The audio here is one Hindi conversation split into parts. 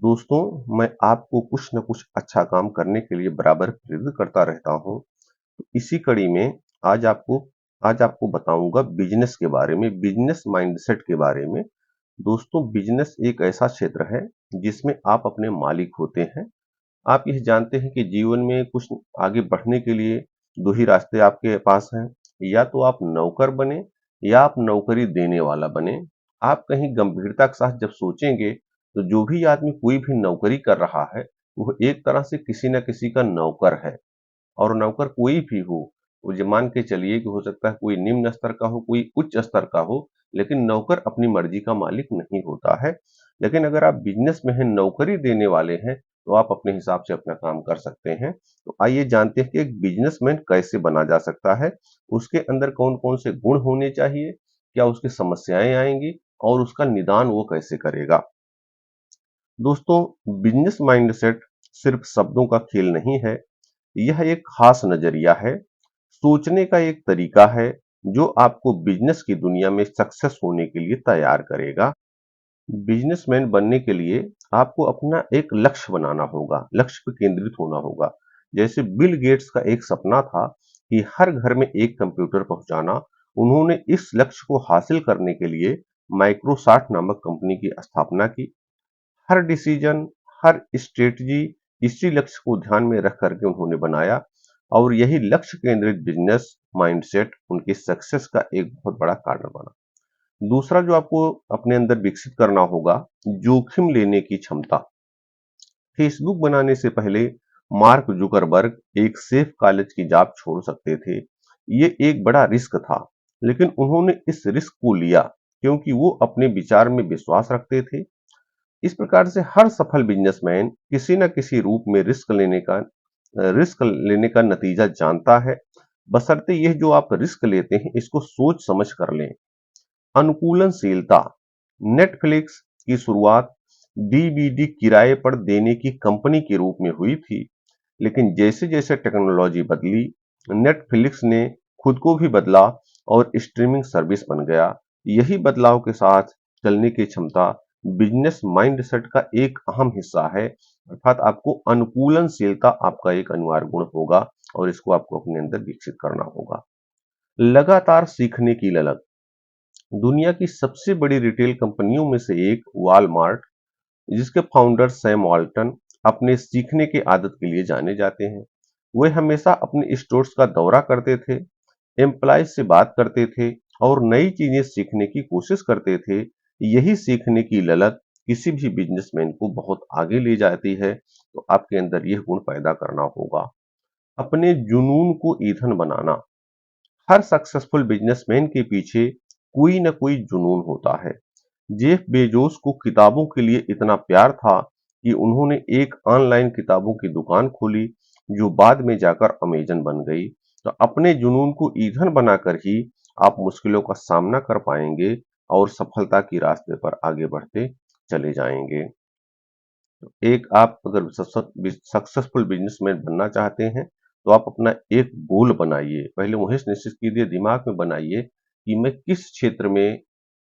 दोस्तों, मैं आपको कुछ न कुछ अच्छा काम करने के लिए बराबर प्रेरित करता रहता हूँ। तो इसी कड़ी में आज आपको आज आपको बताऊँगा बिज़नेस के बारे में, बिज़नेस माइंडसेट के बारे में। दोस्तों, बिज़नेस एक ऐसा क्षेत्र है जिसमें आप अपने मालिक होते हैं। आप यह जानते हैं कि जीवन में कुछ आगे बढ़ने के लिए 2 ही रास्ते आपके पास हैं, या तो आप नौकर बने या आप नौकरी देने वाला बने। आप कहीं गंभीरता के साथ जब सोचेंगे, तो जो भी आदमी कोई भी नौकरी कर रहा है, वो एक तरह से किसी न किसी का नौकर है। और नौकर कोई भी हो, वो ये मान के चलिए कि हो सकता है कोई निम्न स्तर का हो, कोई उच्च स्तर का हो, लेकिन नौकर अपनी मर्जी का मालिक नहीं होता है। लेकिन अगर आप बिज़नेस में हैं, नौकरी देने वाले हैं, तो आप अपने हिसाब से अपना काम कर सकते हैं। तो आइए जानते हैं कि एक बिज़नेसमैन कैसे बना जा सकता है, उसके अंदर कौन-कौन से गुण होने चाहिए, क्या उसकी समस्याएँ आएँगी और उसका निदान वो कैसे करेगा। दोस्तों, बिज़नेस माइंडसेट सिर्फ शब्दों का खेल नहीं है, यह एक खास नजरिया है, सोचने का एक तरीका है जो आपको बिजनेस की दुनिया में सक्सेस होने के लिए तैयार करेगा। बिजनेसमैन बनने के लिए आपको अपना एक लक्ष्य बनाना होगा, लक्ष्य पे केंद्रित होना होगा। जैसे बिल गेट्स का एक सपना था कि हर घर में एक कंप्यूटर पहुंचाना। उन्होंने इस लक्ष्य को हासिल करने के लिए माइक्रोसॉफ्ट नामक कंपनी की स्थापना की। हर डिसीजन, हर स्ट्रेटजी इसी लक्ष्य को ध्यान में रख करके उन्होंने बनाया, और यही लक्ष्य केंद्रित बिजनेस माइंडसेट उनकी सक्सेस का एक बहुत बड़ा कारण बना। दूसरा जो आपको अपने अंदर विकसित करना होगा, जोखिम लेने की क्षमता। फेसबुक बनाने से पहले मार्क जुकरबर्ग एक सेफ कॉलेज की जॉब छोड़ सकते थे। ये एक बड़ा रिस्क था, लेकिन उन्होंने इस रिस्क को लिया क्योंकि वो अपने विचार में विश्वास रखते थे। इस प्रकार से हर सफल बिजनेसमैन किसी न किसी रूप में रिस्क लेने का नतीजा जानता है, बशर्ते यह जो आप रिस्क लेते हैं इसको सोच समझ कर लें। अनुकूलनशीलता। नेटफ्लिक्स की शुरुआत डीवीडी किराए पर देने की कंपनी के रूप में हुई थी, लेकिन जैसे जैसे टेक्नोलॉजी बदली, नेटफ्लिक्स ने खुद को भी बदला और स्ट्रीमिंग सर्विस बन गया। यही बदलाव के साथ चलने की क्षमता बिजनेस माइंडसेट का एक अहम हिस्सा है। अर्थात आपको अनुकूलनशीलता आपका एक अनिवार्य गुण होगा, और इसको आपको अपने अंदर विकसित करना होगा। लगातार सीखने की ललक। दुनिया की सबसे बड़ी रिटेल कंपनियों में से एक वॉलमार्ट, जिसके फाउंडर सैम वॉल्टन अपने सीखने की आदत के लिए जाने जाते हैं। वे हमेशा अपने स्टोर्स का दौरा करते थे, एम्प्लॉयज से बात करते थे और नई चीजें सीखने की कोशिश करते थे। यही सीखने की ललक किसी भी बिजनेसमैन को बहुत आगे ले जाती है। तो आपके अंदर यह गुण पैदा करना होगा। अपने जुनून को ईंधन बनाना। हर सक्सेसफुल बिजनेसमैन के पीछे कोई न कोई जुनून होता है। जेफ बेजोस को किताबों के लिए इतना प्यार था कि उन्होंने एक ऑनलाइन किताबों की दुकान खोली, जो बाद में जाकर अमेजन बन गई। तो अपने जुनून को ईंधन बनाकर ही आप मुश्किलों का सामना कर पाएंगे और सफलता की रास्ते पर आगे बढ़ते चले जाएंगे। एक आप अगर सक्सेसफुल बिजनेसमैन बनना चाहते हैं, तो आप अपना एक गोल बनाइए। पहले वही निश्चित कीजिए, दिमाग में बनाइए कि मैं किस क्षेत्र में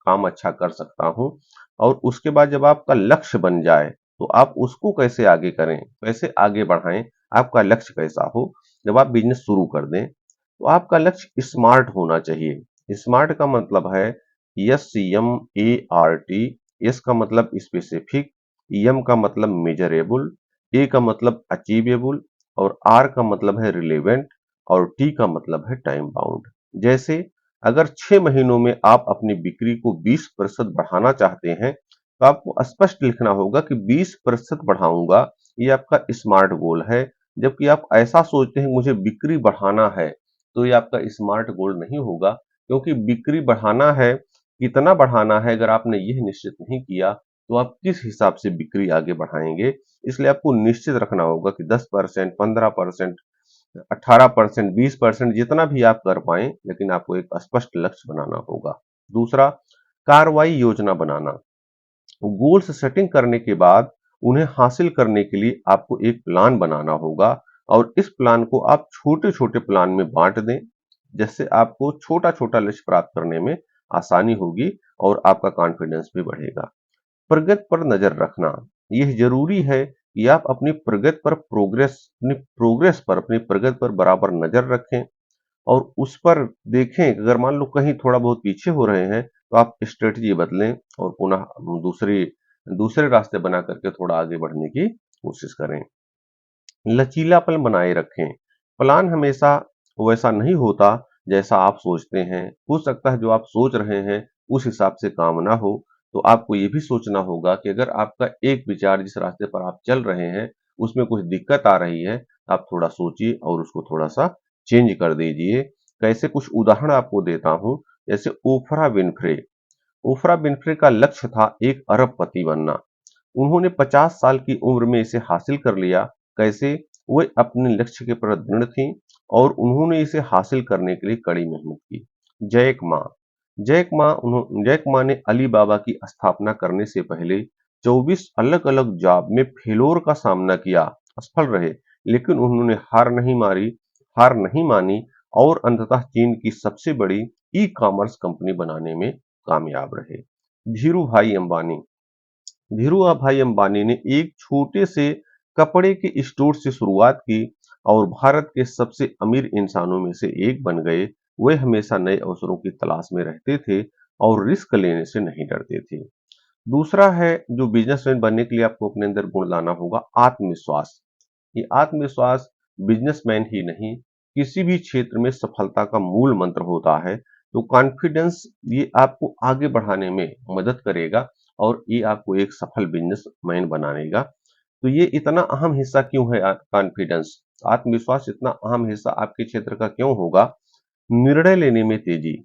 काम अच्छा कर सकता हूँ, और उसके बाद जब आपका लक्ष्य बन जाए, तो आप उसको कैसे आगे करें, कैसे आगे बढ़ाएं, आपका लक्ष्य कैसा हो। जब आप बिजनेस शुरू कर दें, तो आपका लक्ष्य स्मार्ट होना चाहिए। स्मार्ट का मतलब है SMART। एस का मतलब स्पेसिफिक, एम का मतलब मेजरेबल, ए का मतलब अचीवेबल, और आर का मतलब है रिलेवेंट, और टी का मतलब है टाइम बाउंड। जैसे अगर 6 महीनों में आप अपनी बिक्री को 20% बढ़ाना चाहते हैं, तो आपको स्पष्ट लिखना होगा कि 20% बढ़ाऊंगा। ये आपका स्मार्ट गोल है। जबकि आप ऐसा सोचते हैं मुझे बिक्री बढ़ाना है, तो ये आपका स्मार्ट गोल नहीं होगा, क्योंकि बिक्री बढ़ाना है, कितना बढ़ाना है, अगर आपने यह निश्चित नहीं किया, तो आप किस हिसाब से बिक्री आगे बढ़ाएंगे। इसलिए आपको निश्चित रखना होगा कि 10%, 15%, 18%, 20% जितना भी आप कर पाएं, लेकिन आपको एक स्पष्ट लक्ष्य बनाना होगा। दूसरा, कार्रवाई योजना बनाना। गोल्स सेटिंग करने के बाद उन्हें हासिल करने के लिए आपको एक प्लान बनाना होगा, और इस प्लान को आप छोटे-छोटे प्लान में बांट दें, जिससे आपको छोटा-छोटा लक्ष्य प्राप्त करने में आसानी होगी और आपका कॉन्फिडेंस भी बढ़ेगा। प्रगति पर नजर रखना। यह जरूरी है कि आप अपनी प्रगति पर बराबर नजर रखें और उस पर देखें। अगर मान लो कहीं थोड़ा बहुत पीछे हो रहे हैं तो आप स्ट्रेटजी बदलें और पुनः दूसरी दूसरे रास्ते बना करके थोड़ा आगे बढ़ने की कोशिश करें। लचीलापन बनाए रखें। प्लान हमेशा वैसा नहीं होता जैसा आप सोचते हैं। हो सकता है जो आप सोच रहे हैं उस हिसाब से काम ना हो। तो आपको ये भी सोचना होगा कि अगर आपका एक विचार जिस रास्ते पर आप चल रहे हैं उसमें कुछ दिक्कत आ रही है, आप थोड़ा सोचिए और उसको थोड़ा सा चेंज कर दीजिए। कैसे, कुछ उदाहरण आपको देता हूं। जैसे ओफरा विनफ्रे का लक्ष्य था एक अरबपति बनना। उन्होंने 50 साल की उम्र में इसे हासिल कर लिया। कैसे? वे अपने लक्ष्य के प्रति दृढ़ थीं और उन्होंने इसे हासिल करने के लिए कड़ी मेहनत की। जैक मा जैक मा ने अली बाबा की स्थापना करने से पहले 24 अलग-अलग जॉब में फेलोर का सामना किया, असफल रहे, लेकिन उन्होंने हार नहीं मानी और अंततः चीन की सबसे बड़ी ई-कॉमर्स कंपनी बनाने में कामयाब रहे। धीरू भाई अंबानी धीरू भाई अंबानी ने एक छोटे से कपड़े के स्टोर से शुरुआत की और भारत के सबसे अमीर इंसानों में से एक बन गए। वे हमेशा नए अवसरों की तलाश में रहते थे और रिस्क लेने से नहीं डरते थे। दूसरा है, जो बिजनेसमैन बनने के लिए आपको अपने अंदर गुण लाना होगा, आत्मविश्वास। ये आत्मविश्वास बिजनेसमैन ही नहीं, किसी भी क्षेत्र में सफलता का मूल मंत्र होता है। तो कॉन्फिडेंस ये आपको आगे बढ़ाने में मदद करेगा और ये आपको एक सफल बिजनेसमैन बनाएगा। तो ये इतना अहम हिस्सा क्यों है कॉन्फिडेंस, आत्मविश्वास इतना अहम हिस्सा आपके क्षेत्र का क्यों होगा? निर्णय लेने में तेजी।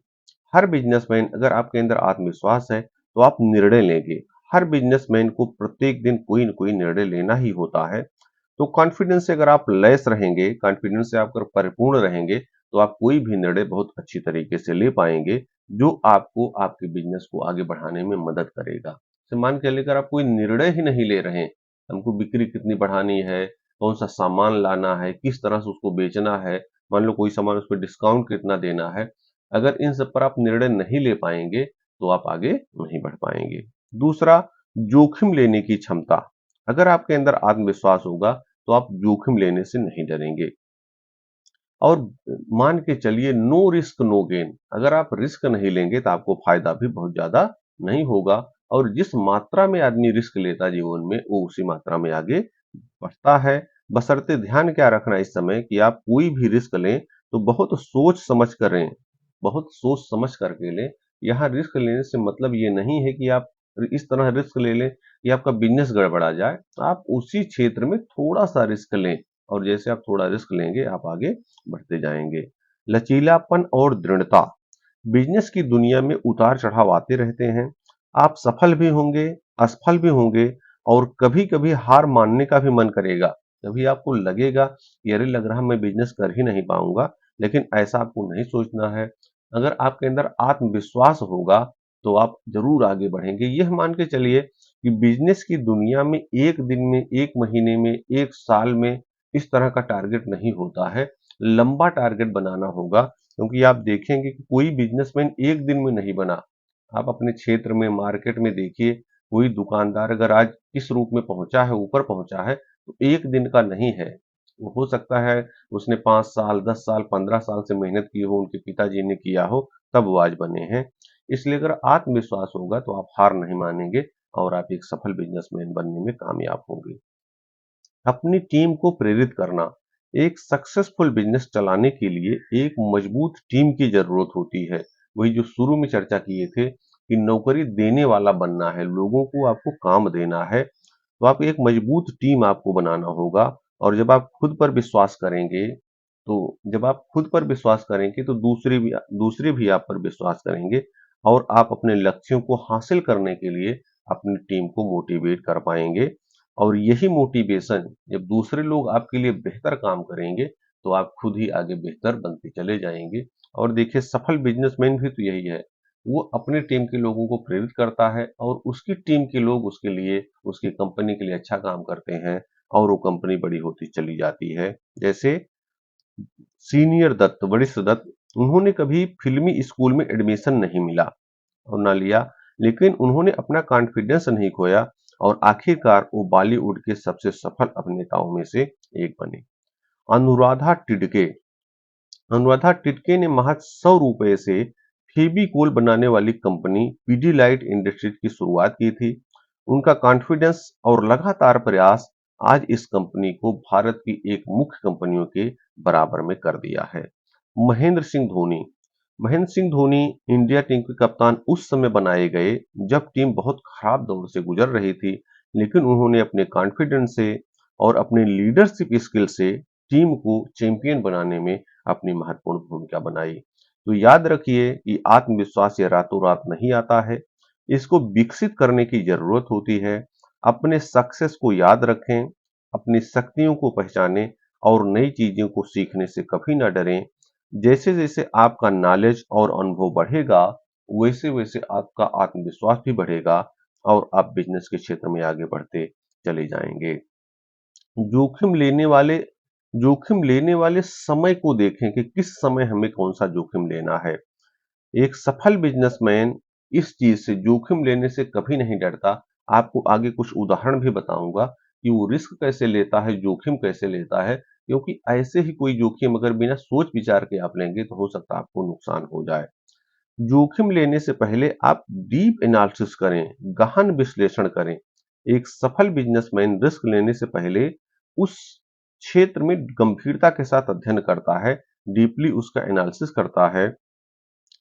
हर बिजनेसमैन, अगर आपके अंदर आत्मविश्वास है तो आप निर्णय लेंगे। हर बिजनेसमैन को प्रत्येक दिन कोई न कोई निर्णय लेना ही होता है। तो कॉन्फिडेंस से अगर आप लैस रहेंगे, कॉन्फिडेंस से आप अगर परिपूर्ण रहेंगे, तो आप कोई भी निर्णय बहुत अच्छी तरीके से ले पाएंगे, जो आपको आपके बिजनेस को आगे बढ़ाने में मदद करेगा। तो मान के लेकर आप कोई निर्णय ही नहीं ले रहे हैं, हमको बिक्री कितनी बढ़ानी है, कौन सा सामान लाना है, किस तरह से उसको बेचना है, मान लो कोई सामान उस पर डिस्काउंट कितना देना है, अगर इन सब पर आप निर्णय नहीं ले पाएंगे तो आप आगे नहीं बढ़ पाएंगे। दूसरा, जोखिम लेने की क्षमता। अगर आपके अंदर आत्मविश्वास होगा तो आप जोखिम लेने से नहीं डरेंगे और मान के चलिए नो रिस्क नो गेन। अगर आप रिस्क नहीं लेंगे तो आपको फायदा भी बहुत ज्यादा नहीं होगा और जिस मात्रा में आदमी रिस्क लेता है जीवन में, वो उसी मात्रा में आगे बढ़ता है। बशर्ते ध्यान क्या रखना इस समय कि आप कोई भी रिस्क लें तो बहुत सोच समझ करके लें। यहाँ रिस्क लेने से मतलब ये नहीं है कि आप इस तरह रिस्क ले लें कि आपका बिजनेस गड़बड़ा जाए। आप उसी क्षेत्र में थोड़ा सा रिस्क लें और जैसे आप थोड़ा रिस्क लेंगे आप आगे बढ़ते जाएंगे। लचीलापन और दृढ़ता। बिजनेस की दुनिया में उतार चढ़ाव आते रहते हैं। आप सफल भी होंगे, असफल भी होंगे और कभी कभी हार मानने का भी मन करेगा। कभी आपको लगेगा कि अरे लग रहा मैं बिजनेस कर ही नहीं पाऊंगा, लेकिन ऐसा आपको नहीं सोचना है। अगर आपके अंदर आत्मविश्वास होगा तो आप जरूर आगे बढ़ेंगे। यह मान के चलिए कि बिजनेस की दुनिया में एक दिन में, एक महीने में, एक साल में इस तरह का टारगेट नहीं होता है, लंबा टारगेट बनाना होगा। क्योंकि आप देखेंगे कि कोई बिजनेसमैन एक दिन में नहीं बना। आप अपने क्षेत्र में, मार्केट में देखिए, कोई दुकानदार अगर आज किस रूप में पहुंचा है, ऊपर पहुंचा है, तो एक दिन का नहीं है। वो हो सकता है उसने 5 साल, 10 साल, 15 साल से मेहनत की हो, उनके पिताजी ने किया हो, तब वो आज बने हैं। इसलिए अगर आत्मविश्वास होगा तो आप हार नहीं मानेंगे और आप एक सफल बिजनेसमैन बनने में कामयाब होंगे। अपनी टीम को प्रेरित करना। एक सक्सेसफुल बिजनेस चलाने के लिए एक मजबूत टीम की जरूरत होती है। वही जो शुरू में चर्चा किए थे कि नौकरी देने वाला बनना है, लोगों को आपको काम देना है, तो आप एक मजबूत टीम आपको बनाना होगा। और जब आप खुद पर विश्वास करेंगे तो दूसरे भी आप पर विश्वास करेंगे और आप अपने लक्ष्यों को हासिल करने के लिए अपनी टीम को मोटिवेट कर पाएंगे। और यही मोटिवेशन, जब दूसरे लोग आपके लिए बेहतर काम करेंगे तो आप खुद ही आगे बेहतर बनते चले जाएंगे। और देखिए, सफल बिजनेसमैन भी तो यही है, वो अपने टीम के लोगों को प्रेरित करता है और उसकी टीम के लोग उसके लिए, उसकी कंपनी के लिए अच्छा काम करते हैं और वो कंपनी बड़ी होती चली जाती है। जैसे सीनियर दत्त, वरिष्ठ दत्त, उन्होंने कभी फिल्मी स्कूल में एडमिशन नहीं मिला और ना लिया, लेकिन उन्होंने अपना कॉन्फिडेंस नहीं खोया और आखिरकार वो बॉलीवुड के सबसे सफल अभिनेताओं में से एक बने। अनुराधा टिडके अनुराधा टिडके ने महज 100 रुपए से फेविकोल बनाने वाली कंपनी पीडीलाइट इंडस्ट्रीज की शुरुआत की थी। उनका कॉन्फिडेंस और लगातार प्रयास आज इस कंपनी को भारत की एक मुख्य कंपनियों के बराबर में कर दिया है। महेंद्र सिंह धोनी महेंद्र सिंह धोनी इंडिया टीम के कप्तान उस समय बनाए गए जब टीम बहुत खराब दौर से गुजर रही थी, लेकिन उन्होंने अपने कॉन्फिडेंस से और अपने लीडरशिप स्किल से टीम को चैंपियन बनाने में अपनी महत्वपूर्ण भूमिका बनाई। तो याद रखिए कि आत्मविश्वास ये रातों रात नहीं आता है, इसको विकसित करने की जरूरत होती है। अपने सक्सेस को याद रखें, अपनी शक्तियों को पहचानें और नई चीजों को सीखने से कभी ना डरें। जैसे जैसे आपका नॉलेज और अनुभव बढ़ेगा, वैसे वैसे आपका आत्मविश्वास भी बढ़ेगा और आप बिजनेस के क्षेत्र में आगे बढ़ते चले जाएंगे। जोखिम लेने वाले जोखिम लेने वाले समय को देखें कि किस समय हमें कौन सा जोखिम लेना है। एक सफल बिजनेसमैन इस चीज से जोखिम लेने से कभी नहीं डरता। आपको आगे कुछ उदाहरण भी बताऊंगा कि वो रिस्क कैसे लेता है, जोखिम कैसे लेता है, क्योंकि ऐसे ही कोई जोखिम अगर बिना सोच विचार के आप लेंगे तो हो सकता है आपको नुकसान हो जाए। जोखिम लेने से पहले आप डीप एनालिसिस करें, गहन विश्लेषण करें। एक सफल बिजनेसमैन रिस्क लेने से पहले उस क्षेत्र में गंभीरता के साथ अध्ययन करता है, डीपली उसका एनालिसिस करता है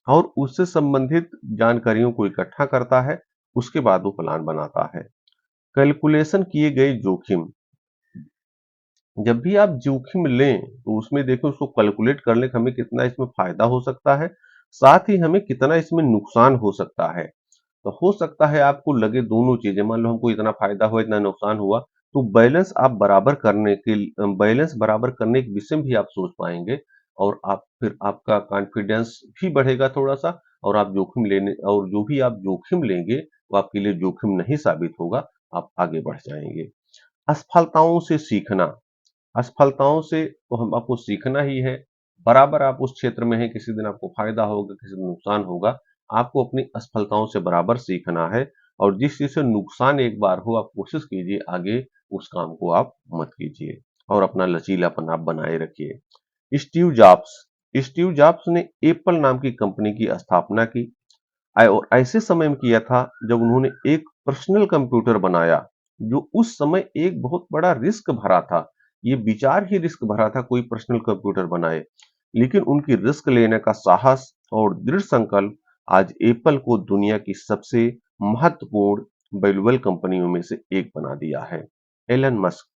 और उससे संबंधित जानकारियों को इकट्ठा करता है, उसके बाद वो प्लान बनाता है। कैलकुलेशन किए गए जोखिम, जब भी आप जोखिम लें तो उसमें देखें, उसको कैलकुलेट कर लें कि हमें कितना इसमें फायदा हो सकता है, साथ ही हमें कितना इसमें नुकसान हो सकता है। तो हो सकता है आपको लगे दोनों चीजें, मान लो हमको इतना फायदा हुआ इतना नुकसान हुआ, तो बैलेंस बराबर करने के विषय में भी आप सोच पाएंगे और आप फिर आपका कॉन्फिडेंस भी बढ़ेगा थोड़ा सा, और आप जोखिम लेने और जो भी आप जोखिम लेंगे वो आपके लिए जोखिम नहीं साबित होगा, आप आगे बढ़ जाएंगे। असफलताओं से सीखना, असफलताओं से तो हम आपको सीखना ही है। बराबर आप उस क्षेत्र में हैं, किसी दिन आपको फायदा होगा, किसी दिन नुकसान होगा। आपको अपनी असफलताओं से बराबर सीखना है और जिस चीज से नुकसान एक बार हो, आप कोशिश कीजिए आगे उस काम को आप मत कीजिए और अपना लचीलापन आप बनाए रखिए। स्टीव जॉब्स ने एप्पल नाम की कंपनी की स्थापना की और ऐसे समय में किया था जब उन्होंने एक पर्सनल कंप्यूटर बनाया, जो उस समय एक बहुत बड़ा रिस्क भरा था। ये विचार ही रिस्क भरा था कोई पर्सनल कंप्यूटर बनाए, लेकिन उनकी रिस्क लेने का साहस और दृढ़ संकल्प आज एप्पल को दुनिया की सबसे महत्वपूर्ण वैल्यूएबल कंपनियों में से एक बना दिया है। एलन मस्क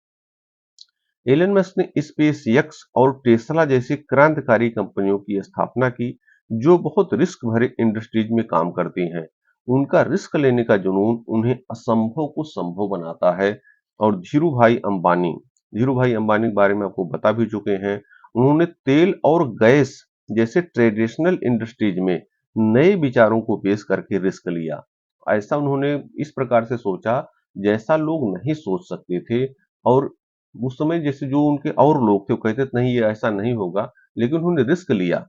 एलन मस्क ने स्पेस एक्स और टेस्ला जैसी क्रांतिकारी कंपनियों की स्थापना की, जो बहुत रिस्क भरे इंडस्ट्रीज में काम करती हैं। उनका रिस्क लेने का जुनून उन्हें असंभव को संभव बनाता है। और धीरू भाई अंबानी के बारे में आपको बता भी चुके हैं। उन्होंने तेल और गैस जैसे ट्रेडिशनल इंडस्ट्रीज में नए विचारों को पेश करके रिस्क लिया। ऐसा उन्होंने इस प्रकार से सोचा जैसा लोग नहीं सोच सकते थे, और उस समय जैसे जो उनके और लोग थे वो कहते थे नहीं ये ऐसा नहीं होगा, लेकिन उन्होंने रिस्क लिया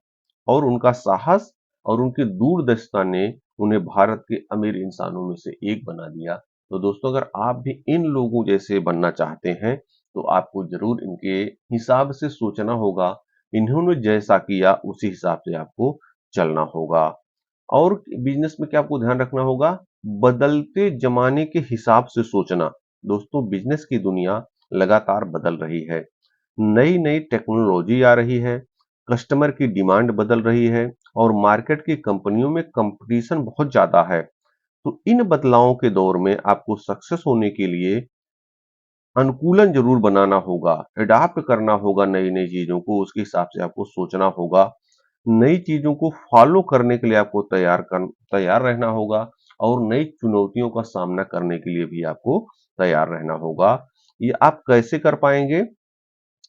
और उनका साहस और उनकी दूरदर्शिता ने उन्हें भारत के अमीर इंसानों में से एक बना दिया। तो दोस्तों, अगर आप भी इन लोगों जैसे बनना चाहते हैं तो आपको जरूर इनके हिसाब से सोचना होगा। इन्होंने जैसा किया उसी हिसाब से आपको चलना होगा। और बिजनेस में क्या आपको ध्यान रखना होगा, बदलते जमाने के हिसाब से सोचना। दोस्तों, बिजनेस की दुनिया लगातार बदल रही है, नई नई टेक्नोलॉजी आ रही है, कस्टमर की डिमांड बदल रही है और मार्केट की कंपनियों में कंपटीशन बहुत ज्यादा है। तो इन बदलावों के दौर में आपको सक्सेस होने के लिए अनुकूलन जरूर बनाना होगा, अडॉप्ट करना होगा नई नई चीजों को, उसके हिसाब से आपको सोचना होगा। नई चीजों को फॉलो करने के लिए आपको तैयार रहना होगा और नई चुनौतियों का सामना करने के लिए भी आपको तैयार रहना होगा। ये आप कैसे कर पाएंगे?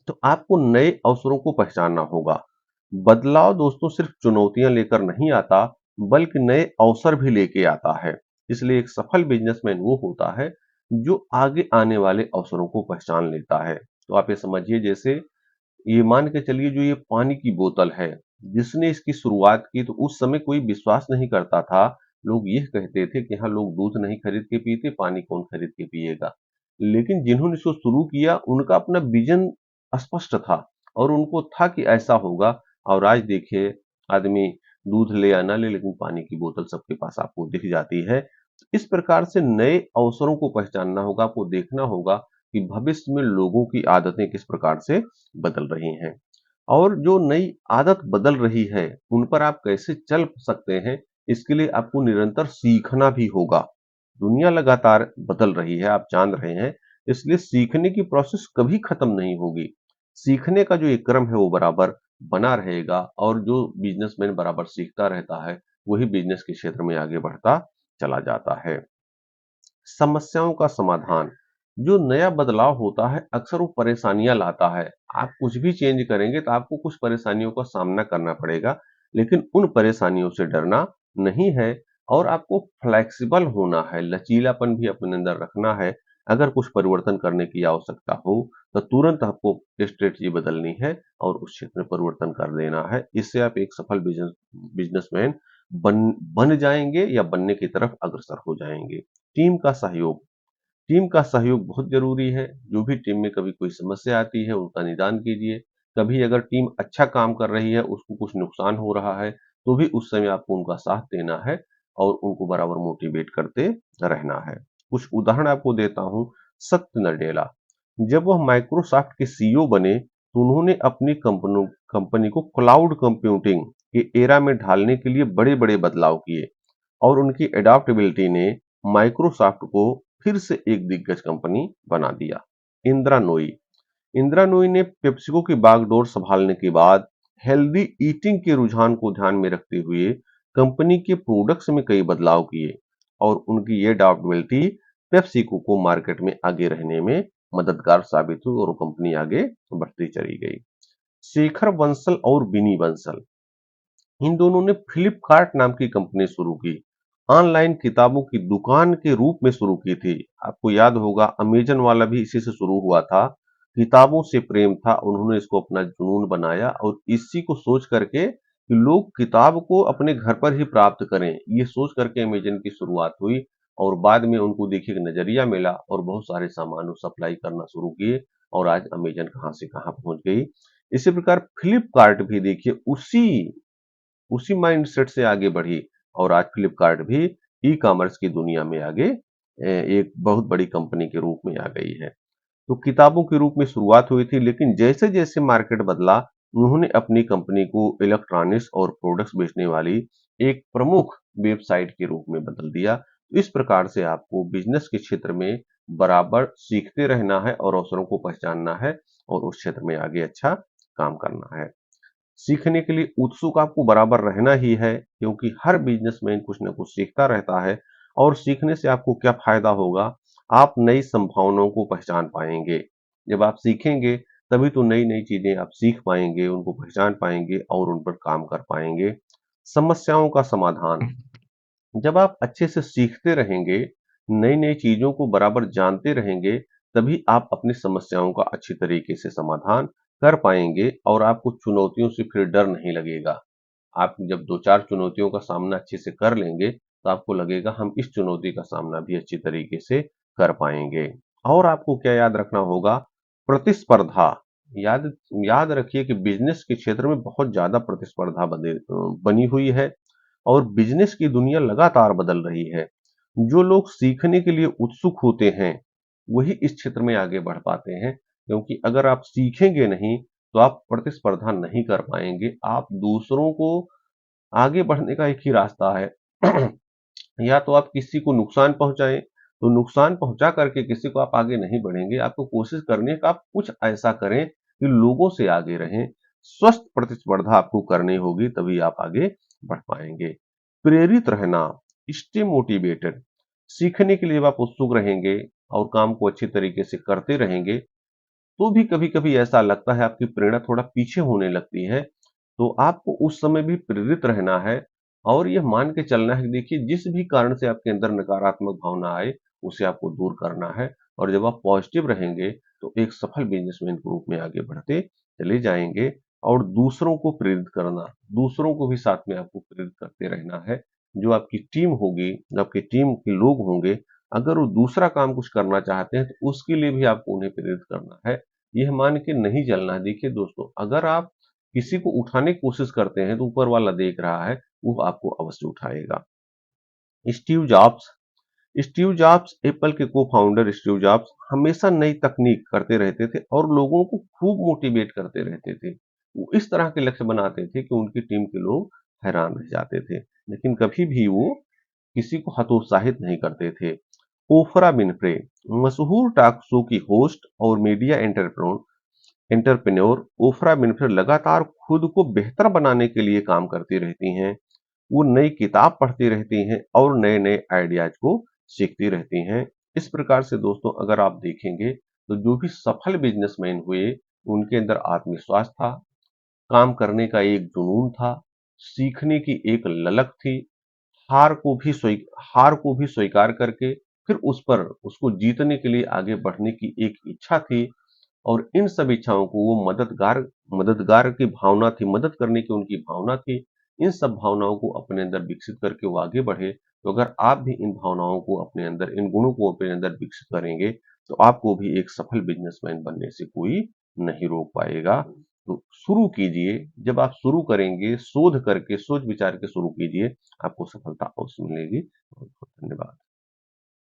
तो आपको नए अवसरों को पहचानना होगा। बदलाव दोस्तों सिर्फ चुनौतियां लेकर नहीं आता, बल्कि नए अवसर भी लेके आता है। इसलिए एक सफल बिजनेसमैन वो होता है जो आगे आने वाले अवसरों को पहचान लेता है। तो आप ये समझिए, जैसे ये मान के चलिए जो ये पानी की बोतल है, जिसने इसकी शुरुआत की तो उस समय कोई विश्वास नहीं करता था, लोग यह कहते थे कि यहाँ लोग दूध नहीं खरीद के पीते, पानी कौन खरीद के पिएगा। लेकिन जिन्होंने इसको शुरू किया उनका अपना विजन स्पष्ट था और उनको था कि ऐसा होगा। और आज देखिए, आदमी दूध ले या ना ले, लेकिन पानी की बोतल सबके पास आपको दिख जाती है। इस प्रकार से नए अवसरों को पहचानना होगा, आपको देखना होगा कि भविष्य में लोगों की आदतें किस प्रकार से बदल रही हैं और जो नई आदत बदल रही है उन पर आप कैसे चल सकते हैं। इसके लिए आपको निरंतर सीखना भी होगा। दुनिया लगातार बदल रही है, आप जान रहे हैं। इसलिए सीखने की प्रोसेस कभी खत्म नहीं होगी। सीखने का जो एक क्रम है वो बराबर बना रहेगा और जो बिजनेसमैन बराबर सीखता रहता है वही बिजनेस के क्षेत्र में आगे बढ़ता चला जाता है। समस्याओं का समाधान, जो नया बदलाव होता है अक्सर वो परेशानियां लाता है। आप कुछ भी चेंज करेंगे तो आपको कुछ परेशानियों का सामना करना पड़ेगा, लेकिन उन परेशानियों से डरना नहीं है और आपको फ्लेक्सिबल होना है, लचीलापन भी अपने अंदर रखना है। अगर कुछ परिवर्तन करने की आवश्यकता हो तो तुरंत आपको स्ट्रेटजी बदलनी है और उस क्षेत्र में परिवर्तन कर देना है। इससे आप एक सफल बिजनेसमैन बन बन जाएंगे या बनने की तरफ अग्रसर हो जाएंगे। टीम का सहयोग, टीम का सहयोग बहुत जरूरी है। जो भी टीम में कभी कोई समस्या आती है उनका निदान कीजिए। कभी अगर टीम अच्छा काम कर रही है, उसको कुछ नुकसान हो रहा है, तो भी उस समय आपको उनका साथ देना है और उनको बराबर मोटिवेट करते रहना है। कुछ उदाहरण आपको देता हूं। सत्य नडेला, जब वह माइक्रोसॉफ्ट के सीईओ बने तो उन्होंने अपनी कंपनी को क्लाउड कंप्यूटिंग के एरा में ढालने के लिए बड़े बड़े बदलाव किए और उनकी एडाप्टेबिलिटी ने माइक्रोसॉफ्ट को फिर से एक दिग्गज कंपनी बना दिया। इंदिरा नोई, इंदिरा नोई ने पेप्सिको की बागडोर संभालने के बाद हेल्दी ईटिंग के रुझान को ध्यान में रखते हुए कंपनी के प्रोडक्ट्स में कई बदलाव किए और उनकी ये एडाप्टेबिलिटी पेप्सिको को मार्केट में आगे रहने में मददगार साबित हुई और वो कंपनी आगे बढ़ती चली गई। शेखर बंसल और बिनी बंसल, इन दोनों ने फ्लिपकार्ट नाम की कंपनी शुरू की। ऑनलाइन किताबों की दुकान के रूप में शुरू की थी। आपको याद होगा अमेजन वाला भी इसी से शुरू हुआ था। किताबों से प्रेम था, उन्होंने इसको अपना जुनून बनाया और इसी को सोच करके कि लोग किताब को अपने घर पर ही प्राप्त करें, ये सोच करके अमेजन की शुरुआत हुई और बाद में उनको देखिए एक नजरिया मिला और बहुत सारे सामान सप्लाई करना शुरू किए और आज अमेजन कहां से कहां पहुंच गई। इसी प्रकार फ्लिपकार्ट भी देखिए उसी उसी माइंडसेट से आगे बढ़ी और आज फ्लिपकार्ट भी ई कॉमर्स की दुनिया में आगे एक बहुत बड़ी कंपनी के रूप में आ गई है। तो किताबों के रूप में शुरुआत हुई थी, लेकिन जैसे जैसे मार्केट बदला उन्होंने अपनी कंपनी को इलेक्ट्रॉनिक्स और प्रोडक्ट्स बेचने वाली एक प्रमुख वेबसाइट के रूप में बदल दिया। तो इस प्रकार से आपको बिजनेस के क्षेत्र में बराबर सीखते रहना है और अवसरों को पहचानना है और उस क्षेत्र में आगे अच्छा काम करना है। सीखने के लिए उत्सुक आपको बराबर रहना ही है, क्योंकि हर बिजनेसमैन कुछ न कुछ सीखता रहता है और सीखने से आपको क्या फायदा होगा, आप नई संभावनाओं को पहचान पाएंगे। जब आप सीखेंगे तभी तो नई नई चीजें आप सीख पाएंगे, उनको पहचान पाएंगे और उन पर काम कर पाएंगे। समस्याओं का समाधान, जब आप अच्छे से सीखते रहेंगे, नई नई चीजों को बराबर जानते रहेंगे, तभी आप अपनी समस्याओं का अच्छी तरीके से समाधान कर पाएंगे और आपको चुनौतियों से फिर डर नहीं लगेगा। आप जब दो चार चुनौतियों का सामना अच्छे से कर लेंगे तो आपको लगेगा हम इस चुनौती का सामना भी अच्छी तरीके से कर पाएंगे। और आपको क्या याद रखना होगा, प्रतिस्पर्धा। याद याद रखिए कि बिजनेस के क्षेत्र में बहुत ज्यादा प्रतिस्पर्धा बनी हुई है और बिजनेस की दुनिया लगातार बदल रही है। जो लोग सीखने के लिए उत्सुक होते हैं वही इस क्षेत्र में आगे बढ़ पाते हैं, क्योंकि अगर आप सीखेंगे नहीं तो आप प्रतिस्पर्धा नहीं कर पाएंगे। आप दूसरों को आगे बढ़ने का एक ही रास्ता है या तो आप किसी को नुकसान पहुंचाएं, तो नुकसान पहुंचा करके किसी को आप आगे नहीं बढ़ेंगे। आपको कोशिश करनी है कि आप कुछ ऐसा करें कि लोगों से आगे रहें। स्वस्थ प्रतिस्पर्धा आपको करनी होगी, तभी आप आगे बढ़ पाएंगे। प्रेरित रहना, स्टे मोटिवेटेड, सीखने के लिए आप उत्सुक रहेंगे और काम को अच्छी तरीके से करते रहेंगे, तो भी कभी-कभी ऐसा लगता है आपकी प्रेरणा थोड़ा पीछे होने लगती है, तो आपको उस समय भी प्रेरित रहना है और यह मान के चलना है कि देखिए जिस भी कारण से आपके अंदर नकारात्मक भावना आए, उसे आपको दूर करना है और जब आप पॉजिटिव रहेंगे, तो एक सफल बिजनेसमैन के रूप में आगे बढ़ते चले जाएंगे और दूसरों को प्रेरित करना, दूसरों को भी साथ में आपको प्रेरित करते रहना है। जो आपकी टीम होगी, जो आपकी टीम के लोग होंगे, अगर वो दूसरा काम कुछ करना चाहते हैं तो उसके लिए भी आपको उन्हें प्रेरित करना है। यह मान के नहीं चलना है। देखिए दोस्तों, अगर आप किसी को उठाने की कोशिश करते हैं तो ऊपर वाला देख रहा है, वो आपको अवश्य उठाएगा। Steve jobs Steve jobs Apple के को-फाउंडर स्टीव जॉब्स हमेशा नई तकनीक करते रहते थे और लोगों को खूब मोटिवेट करते रहते थे। वो इस तरह के लक्ष्य बनाते थे कि उनकी टीम के लोग हैरान रह जाते थे, लेकिन कभी भी वो किसी को हतोत्साहित नहीं करते थे। ओफरा विनफ्रे मशहूर टॉक शो की होस्ट और मीडिया एंटरप्रेन्योर ओफरा विनफ्रे लगातार खुद को बेहतर बनाने के लिए काम करती रहती हैं। वो नई किताब पढ़ती रहती हैं और नए-नए आइडियाज को सीखती रहती हैं। इस प्रकार से दोस्तों अगर आप देखेंगे तो जो भी सफल बिजनेसमैन हुए, उनके अंदर आत्मविश्वास था, काम करने का एक जुनून था, सीखने की एक ललक थी, हार को भी स्वी हार को भी स्वीकार करके फिर उस पर उसको जीतने के लिए आगे बढ़ने की एक इच्छा थी और इन सब इच्छाओं को वो मददगार मददगार की भावना थी, मदद करने की उनकी भावना थी। इन सब भावनाओं को अपने अंदर विकसित करके वो आगे बढ़े। तो अगर आप भी इन भावनाओं को अपने अंदर, इन गुणों को अपने अंदर विकसित करेंगे, तो आपको भी एक सफल बिज़नेसमैन बनने से कोई नहीं रोक पाएगा। तो शुरू कीजिए, जब आप शुरू करेंगे, शोध करके, सोच विचार के शुरू कीजिए, आपको सफलता अवश्य मिलेगी। बहुत-बहुत धन्यवाद।